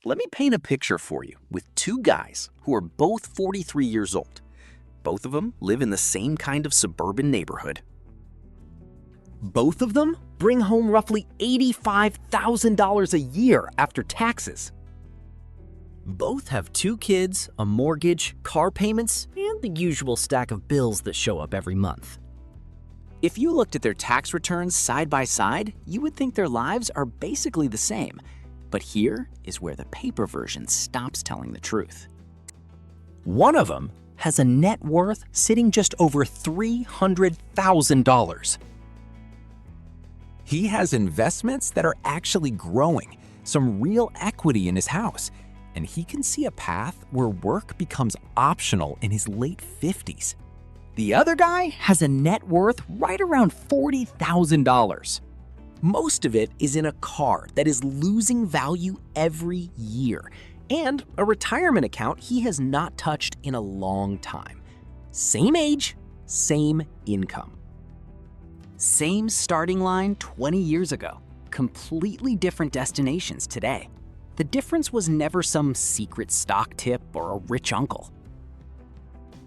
Let me paint a picture for you with two guys who are both 43 years old. Both of them live in the same kind of suburban neighborhood. Both of them bring home roughly $85,000 a year after taxes. Both have 2 kids, a mortgage, car payments, and the usual stack of bills that show up every month. If you looked at their tax returns side by side, you would think their lives are basically the same. But here is where the paper version stops telling the truth. One of them has a net worth sitting just over $300,000. He has investments that are actually growing, some real equity in his house, and he can see a path where work becomes optional in his late 50s. The other guy has a net worth right around $40,000. Most of it is in a car that is losing value every year, and a retirement account he has not touched in a long time. Same age, same income. Same starting line 20 years ago, completely different destinations today. The difference was never some secret stock tip or a rich uncle.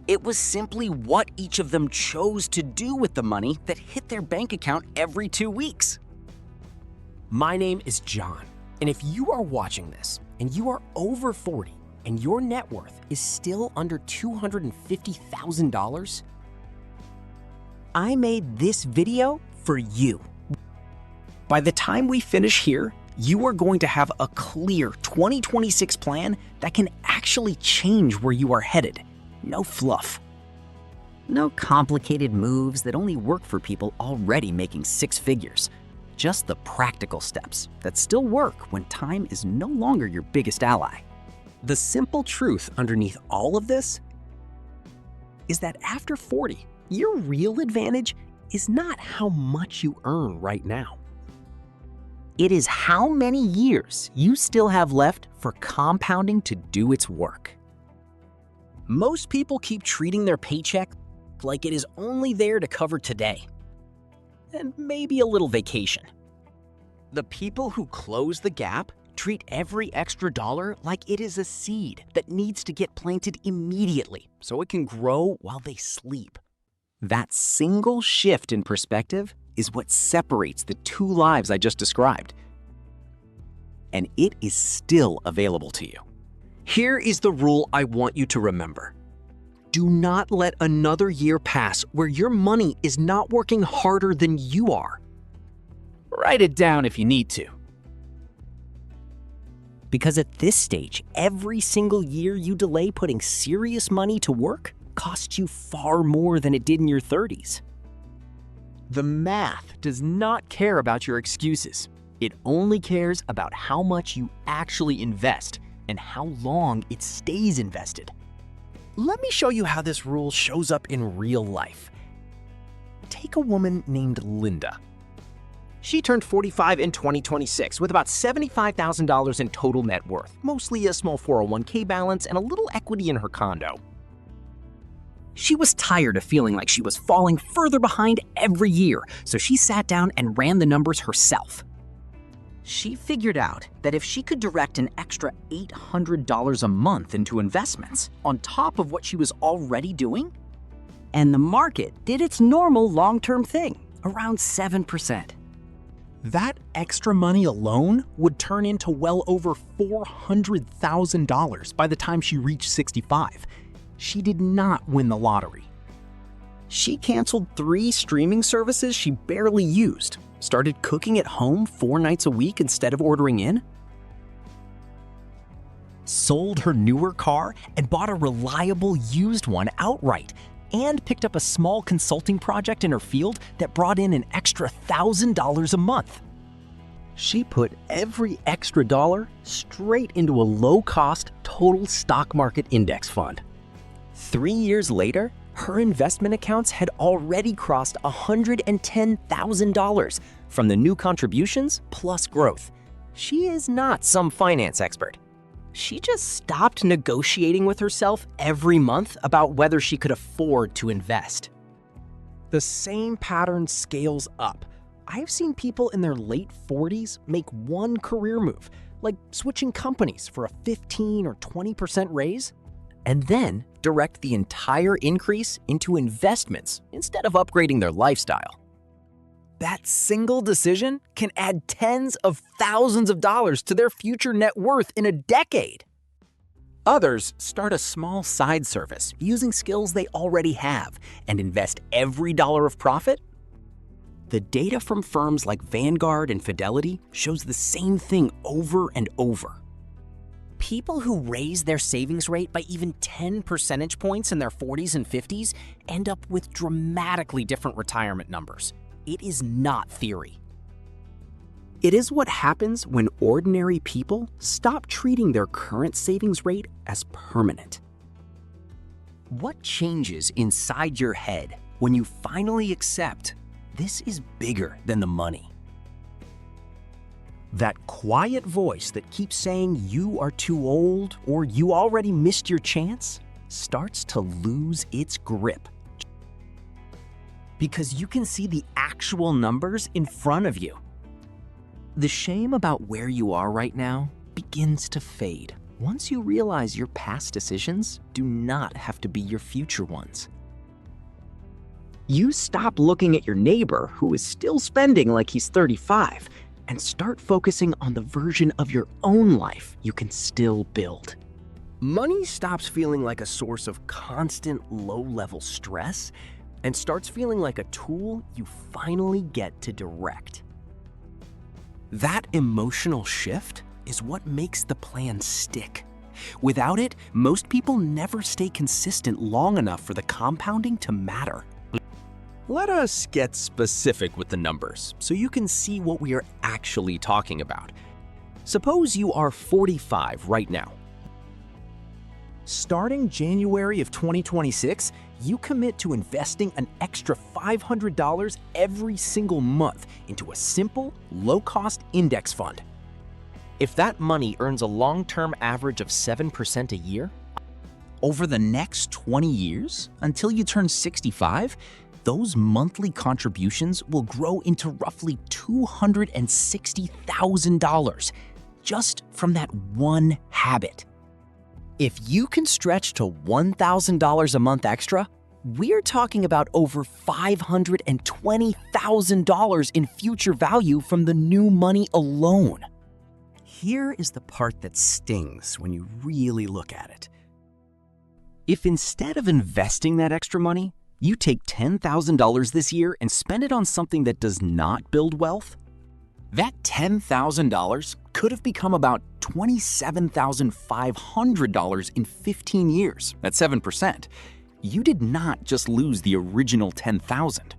It was simply what each of them chose to do with the money that hit their bank account every 2 weeks. My name is John, and if you are watching this and you are over 40 and your net worth is still under $250,000, I made this video for you. By the time we finish here, you are going to have a clear 2026 plan that can actually change where you are headed. No fluff. No complicated moves that only work for people already making 6 figures. Just the practical steps that still work when time is no longer your biggest ally. The simple truth underneath all of this is that after 40, your real advantage is not how much you earn right now. It is how many years you still have left for compounding to do its work. Most people keep treating their paycheck like it is only there to cover today, and maybe a little vacation. The people who close the gap treat every extra dollar like it is a seed that needs to get planted immediately so it can grow while they sleep. That single shift in perspective is what separates the 2 lives I just described. And it is still available to you. Here is the rule I want you to remember. Do not let another year pass where your money is not working harder than you are. Write it down if you need to. Because at this stage, every single year you delay putting serious money to work costs you far more than it did in your 30s. The math does not care about your excuses. It only cares about how much you actually invest and how long it stays invested. Let me show you how this rule shows up in real life. Take a woman named Linda. She turned 45 in 2026 with about $75,000 in total net worth, mostly a small 401k balance and a little equity in her condo. She was tired of feeling like she was falling further behind every year, so she sat down and ran the numbers herself. She figured out that if she could direct an extra $800 a month into investments on top of what she was already doing, and the market did its normal long-term thing, around 7%. That extra money alone would turn into well over $400,000 by the time she reached 65. She did not win the lottery. She canceled 3 streaming services she barely used, started cooking at home 4 nights a week instead of ordering in, sold her newer car and bought a reliable used one outright, and picked up a small consulting project in her field that brought in an extra $1,000 a month. She put every extra dollar straight into a low-cost total stock market index fund. 3 years later, her investment accounts had already crossed $110,000 from the new contributions plus growth. She is not some finance expert. She just stopped negotiating with herself every month about whether she could afford to invest. The same pattern scales up. I've seen people in their late 40s make one career move, like switching companies for a 15 or 20% raise, and then direct the entire increase into investments instead of upgrading their lifestyle. That single decision can add tens of thousands of dollars to their future net worth in a decade. Others start a small side service using skills they already have and invest every dollar of profit. The data from firms like Vanguard and Fidelity shows the same thing over and over. People who raise their savings rate by even 10 percentage points in their 40s and 50s end up with dramatically different retirement numbers. It is not theory. It is what happens when ordinary people stop treating their current savings rate as permanent. What changes inside your head when you finally accept this is bigger than the money? That quiet voice that keeps saying you are too old or you already missed your chance starts to lose its grip. Because you can see the actual numbers in front of you. The shame about where you are right now begins to fade once you realize your past decisions do not have to be your future ones. You stop looking at your neighbor who is still spending like he's 35 and start focusing on the version of your own life you can still build. Money stops feeling like a source of constant low-level stress and starts feeling like a tool you finally get to direct. That emotional shift is what makes the plan stick. Without it, most people never stay consistent long enough for the compounding to matter. Let us get specific with the numbers so you can see what we are actually talking about. Suppose you are 45 right now. Starting January of 2026, you commit to investing an extra $500 every single month into a simple, low-cost index fund. If that money earns a long-term average of 7% a year, over the next 20 years, until you turn 65, those monthly contributions will grow into roughly $260,000 just from that one habit. If you can stretch to $1,000 a month extra, we're talking about over $520,000 in future value from the new money alone. Here is the part that stings when you really look at it. If instead of investing that extra money, you take $10,000 this year and spend it on something that does not build wealth, that $10,000 could have become about $27,500 in 15 years at 7%. You did not just lose the original $10,000.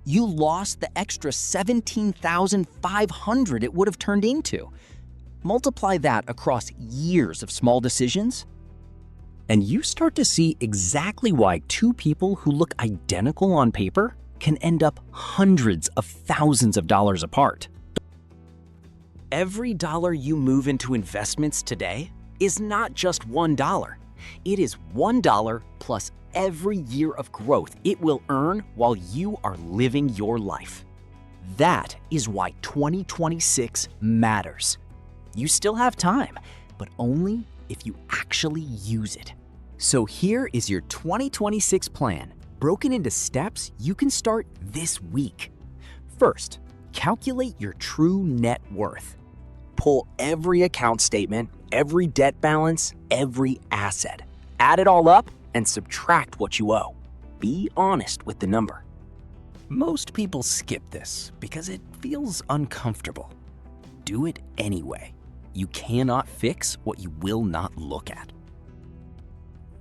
You lost the extra $17,500 it would have turned into. Multiply that across years of small decisions, and you start to see exactly why two people who look identical on paper can end up hundreds of thousands of dollars apart. Every dollar you move into investments today is not just $1. It is $1 plus every year of growth it will earn while you are living your life. That is why 2026 matters. You still have time, but only if you actually use it. So here is your 2026 plan, broken into steps you can start this week. First, calculate your true net worth. Pull every account statement, every debt balance, every asset. Add it all up and subtract what you owe. Be honest with the number. Most people skip this because it feels uncomfortable. Do it anyway. You cannot fix what you will not look at.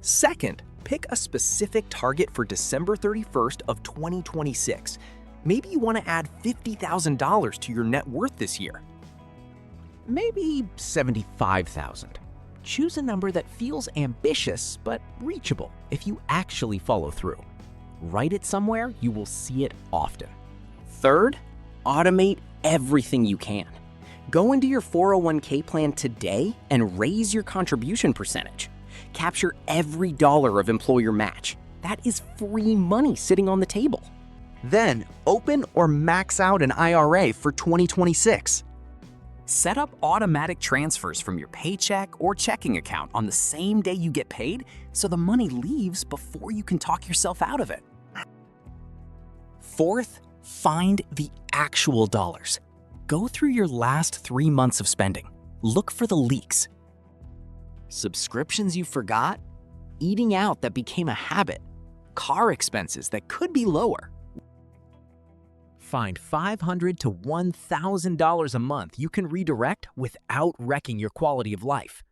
Second, pick a specific target for December 31st of 2026. Maybe you want to add $50,000 to your net worth this year. Maybe $75,000. Choose a number that feels ambitious but reachable if you actually follow through. Write it somewhere you will see it often. Third, automate everything you can. Go into your 401k plan today and raise your contribution percentage. Capture every dollar of employer match. That is free money sitting on the table. Then open or max out an IRA for 2026. Set up automatic transfers from your paycheck or checking account on the same day you get paid so the money leaves before you can talk yourself out of it. Fourth, find the actual dollars. Go through your last 3 months of spending. Look for the leaks. Subscriptions you forgot, eating out that became a habit, car expenses that could be lower. Find $500 to $1,000 a month you can redirect without wrecking your quality of life.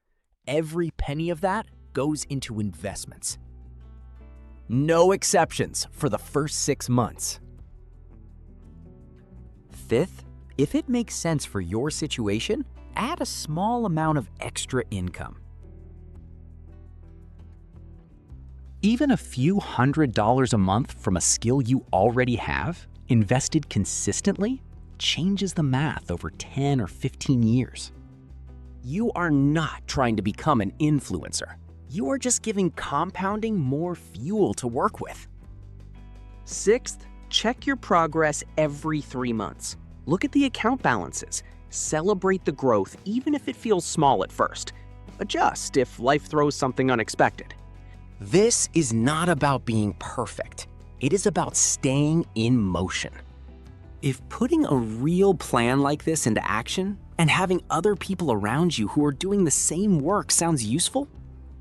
Every penny of that goes into investments. No exceptions for the first 6 months. Fifth, if it makes sense for your situation, add a small amount of extra income. Even a few $100s a month from a skill you already have, invested consistently, changes the math over 10 or 15 years. You are not trying to become an influencer. You are just giving compounding more fuel to work with. Sixth, check your progress every 3 months. Look at the account balances. Celebrate the growth even if it feels small at first. Adjust if life throws something unexpected. This is not about being perfect. It is about staying in motion. If putting a real plan like this into action and having other people around you who are doing the same work sounds useful,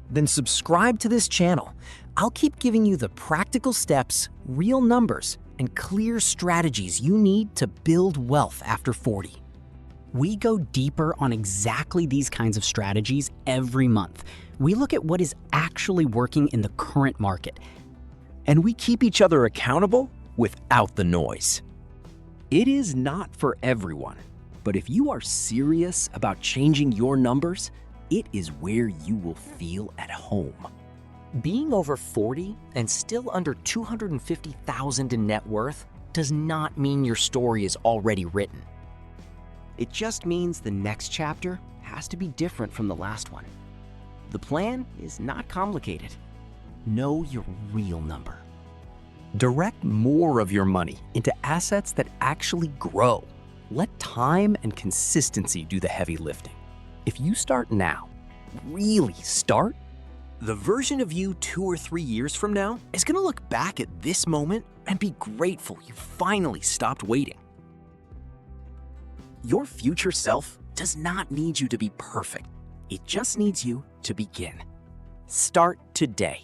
then subscribe to this channel. I'll keep giving you the practical steps, real numbers, and clear strategies you need to build wealth after 40. We go deeper on exactly these kinds of strategies every month. We look at what is actually working in the current market, and we keep each other accountable without the noise. It is not for everyone, but if you are serious about changing your numbers, it is where you will feel at home. Being over 40 and still under $250,000 in net worth does not mean your story is already written. It just means the next chapter has to be different from the last one. The plan is not complicated. Know your real number. Direct more of your money into assets that actually grow. Let time and consistency do the heavy lifting. If you start now, really start, the version of you 2 or 3 years from now is going to look back at this moment and be grateful you finally stopped waiting. Your future self does not need you to be perfect. It just needs you to begin. Start today.